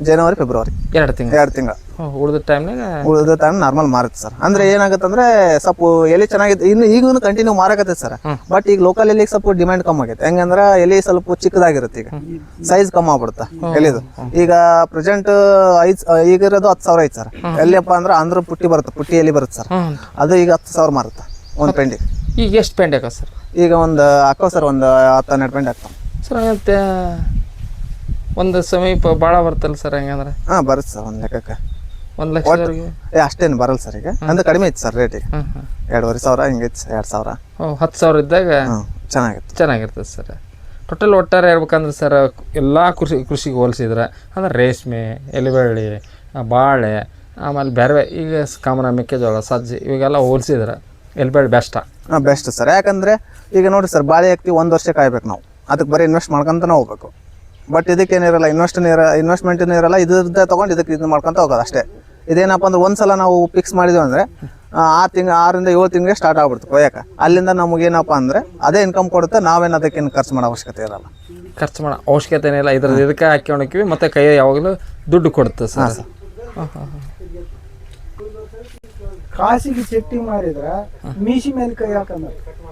C: ಜನವರಿ, ಫೆಬ್ರವರಿ 2 ತಿಂಗಳು.
B: ಉಳಿದ
C: ಟೈಮ್ ನಾರ್ಮಲ್ ಮಾರುತ್ತೆ ಸರ್. ಅಂದ್ರೆ ಏನಾಗತ್ತಂದ್ರೆ ಸ್ವಲ್ಪ ಎಲೆ ಚೆನ್ನಾಗಿದೆ, ಇನ್ನು ಈಗೂ ಕಂಟಿನ್ಯೂ ಮಾರಾಕತ್ತೈತೆ ಸರ್. ಬಟ್ ಈಗ ಲೋಕಲ್ ಎಲೆಗೆ ಸ್ವಲ್ಪ ಡಿಮ್ಯಾಂಡ್ ಕಮ್ಮಿ ಆಗೈತೆ. ಹೆಂಗಂದ್ರೆ ಎಲೆ ಸ್ವಲ್ಪ ಚಿಕ್ಕದಾಗಿರುತ್ತೆ, ಈಗ ಸೈಜ್ ಕಮ್ಮಿ ಆಗ್ಬಿಡುತ್ತೆ ಎಲೆದು. ಈಗ ಪ್ರೆಸೆಂಟ್ ಈಗ ಇರೋದು 10,000 ಐತೆ ಸರ್. ಎಲ್ಲಿಯಪ್ಪ ಅಂದ್ರೆ ಆಂಧ್ರ ಪುಟ್ಟಿ ಎಲೆ ಬರುತ್ತೆ ಸರ್. ಅದು ಈಗ 10,000 ಮಾರುತ್ತೆ ಒಂದು ಪೆಂಡಿ.
B: ಈಗ ಎಷ್ಟು ಪೆಂಡಿ ಹಾಕ ಸರ್?
C: ಈಗ ಒಂದು ಹಾಕೋ ಸರ್, ಒಂದು 10-12 ಪೆಂಡಿ ಹಾಕ್ತಾವ
B: ಸರ್. ಮತ್ತೆ ಒಂದು ಸಮೀಪ ಭಾಳ ಬರ್ತಲ್ಲ ಸರ್ ಹಂಗಂದ್ರೆ?
C: ಹಾಂ, ಬರುತ್ತೆ ಸರ್. ಒಂದು ಲೆಕ್ಕಕ್ಕೆ
B: 1 ಲಕ್ಷ
C: ಅಷ್ಟೇನು ಬರಲ್ಲ ಸರ್. ಈಗ ಅಂದ್ರೆ ಕಡಿಮೆ ಐತೆ ಸರ್ ರೇಟಿಗೆ. 2,500 ಹಿಂಗೈತೆ, 2,000.
B: 10,000 ಇದ್ದಾಗ
C: ಚೆನ್ನಾಗಿರ್ತದೆ
B: ಚೆನ್ನಾಗಿರ್ತದೆ ಸರ್. ಟೋಟಲ್ ಒಟ್ಟಾರೆ ಹೇಳ್ಬೇಕಂದ್ರೆ ಸರ್ ಎಲ್ಲ ಕೃಷಿಗೆ ಹೋಲಿಸಿದ್ರೆ ಅಂದ್ರೆ ರೇಷ್ಮೆ, ಎಲೆಬಳ್ಳಿ, ಬಾಳೆ, ಆಮೇಲೆ ಬೇರೆ ಈಗ ಕಾಮನ ಮೆಕ್ಕೆಜೋಳ, ಸಜ್ಜೆ ಇವಾಗೆಲ್ಲ ಹೋಲಿಸಿದ್ರೆ ಎಲೆಬಳ್ಳಿ ಬೆಸ್ಟಾ?
C: Best sir. ಯಾಕಂದರೆ ಈಗ ನೋಡಿ ಸರ್, ಬಾಳೆ ಹಾಕ್ತೀವಿ 1 ವರ್ಷ ಕಾಯ್ಬೇಕು ನಾವು, ಅದಕ್ಕೆ ಬರೀ ಇನ್ವೆಸ್ಟ್ ಮಾಡ್ಕೊಂತನೇ ಹೋಗ್ಬೇಕು. ಬಟ್ ಇದಕ್ಕೇನಿರಲ್ಲ, ಇನ್ವೆಸ್ಟ್ಮೆಂಟೇನು ಇರಲ್ಲ, ಇದ್ರದ್ದೇ ತೊಗೊಂಡು ಇದಕ್ಕೆ ಇದು ಮಾಡ್ಕೊತ ಹೋಗೋದು ಅಷ್ಟೇ. ಇದೇನಪ್ಪ ಅಂದ್ರೆ ಒಂದ್ಸಲ ನಾವು ಫಿಕ್ಸ್ ಮಾಡಿದ್ವಿ ಅಂದರೆ 6 ರಿಂದ 7 ತಿಂಗಳಿಗೆ ಸ್ಟಾರ್ಟ್ ಆಗ್ಬಿಡ್ತು ಕೊಯ್ಯಕ್ಕೆ. ಅಲ್ಲಿಂದ ನಮಗೇನಪ್ಪ ಅಂದರೆ ಅದೇ ಇನ್ಕಮ್ ಕೊಡುತ್ತೆ, ನಾವೇನು ಅದಕ್ಕೇನು ಖರ್ಚು ಮಾಡೋ ಅವಶ್ಯಕತೆ ಇರಲ್ಲ.
B: ಖರ್ಚು ಮಾಡೋ ಅವಶ್ಯಕತೆ ಏನಿಲ್ಲ, ಇದ್ರದ್ದು ಇದಕ್ಕೆ ಹಾಕ್ಕೊಂಡೋಕ್ಕಿವಿ ಮತ್ತು ಕೈ ಯಾವಾಗಲೂ ದುಡ್ಡು ಕೊಡುತ್ತೆ ಸರ್.
A: ಕಾಸಿಗೆ ಚಟ್ಟಿ ಮಾರಿದ್ರ ಮೀಸಿ ಮೇಲೆ ಕೈ ಹಾಕಂದ.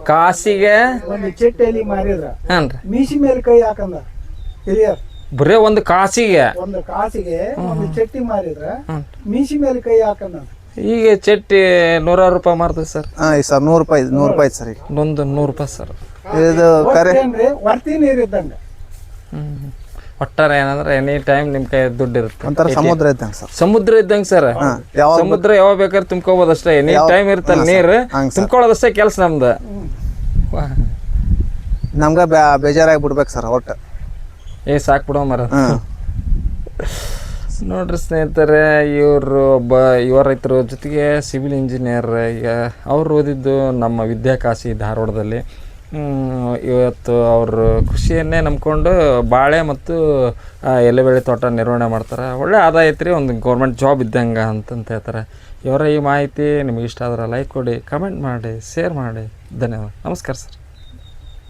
B: ಕಾಸಿಗೆ
A: ಒಂದು ಚಟ್ಟೆಲಿ ಮಾರಿದ್ರ
B: ಹಾಂ ರೀ
A: ಮೀಸಿ ಮೇಲೆ ಕೈ ಹಾಕಂದ ಹಿರಿಯರ್.
B: ಬರೀ ಒಂದು ಕಾಸಿಗೆ
A: ಒಂದು ಒಂದು ಚಟ್ಟಿ ಮಾರಿದ್ರ ಮೀಸಿ ಮೇಲೆ ಕೈ ಹಾಕಂದ.
B: ಈಗ ಚಟ್ಟಿ 100 ರೂಪಾಯಿ ಮಾರ್ತದೆ ಸರ್.
C: ಸರ್ 100 ರೂಪಾಯಿ ಸರ್. ಈಗ
B: ಒಂದು 100 ರೂಪಾಯಿ ಸರ್.
C: ಇದು ಕರೆ
A: ವರ್ತಿ ನೀರಿದ್ದಂಗ.
B: ಒಟ್ಟಾರೆ ಏನಂದ್ರೆ ಎನಿ ಟೈಮ್ ನಿಮ್ಮ ಕೈ ದುಡ್ಡು ಇರುತ್ತೆ.
C: ಒಂಥರ ಸಮುದ್ರ ಇದ್ದಂಗೆ ಸರ್.
B: ಸಮುದ್ರ ಇದ್ದಂಗೆ ಸರ್. ಸಮುದ್ರ ಯಾವಾಗ ಬೇಕಾದ್ರೆ ತುಂಬ್ಕೋಬೋದು ಅಷ್ಟೇ, ಎನಿ ಟೈಮ್ ಇರ್ತಲ್ಲ ನೀರು, ತುಂಬ್ಕೊಳ್ಳೋದಷ್ಟೇ ಕೆಲಸ ನಮ್ದು.
C: ನಮ್ಗೆ ಬೇಜಾರಾಗಿ ಬಿಡ್ಬೇಕು ಸರ್ ಒಟ್ಟು.
B: ಸಾಕು ಬಿಡೋ ಮರ. ನೋಡ್ರಿ ಸ್ನೇಹಿತರೆ, ಯುವ ರೈತರು ಜೊತೆಗೆ ಸಿವಿಲ್ ಇಂಜಿನಿಯರ್. ಈಗ ಅವ್ರು ಓದಿದ್ದು ನಮ್ಮ ವಿದ್ಯಾಕಾಶಿ ಧಾರವಾಡದಲ್ಲಿ. ಇವತ್ತು ಅವರು ಕೃಷಿಯನ್ನೇ ನಂಬ್ಕೊಂಡು ಬಾಳೆ ಮತ್ತು ಎಲೆಬೆಳೆ ತೋಟ ನಿರ್ವಹಣೆ ಮಾಡ್ತಾರೆ. ಒಳ್ಳೆ ಆದಾಯ ಐತ್ರಿ, ಒಂದು ಗೌರ್ಮೆಂಟ್ ಜಾಬ್ ಇದ್ದಂಗೆ ಅಂತಂತ ಹೇಳ್ತಾರೆ. ಇವರ ಈ ಮಾಹಿತಿ ನಿಮಗೆ ಇಷ್ಟ ಆದ್ರೆ ಲೈಕ್ ಕೊಡಿ, ಕಮೆಂಟ್ ಮಾಡಿ, ಶೇರ್ ಮಾಡಿ. ಧನ್ಯವಾದ. ನಮಸ್ಕಾರ ಸರ್.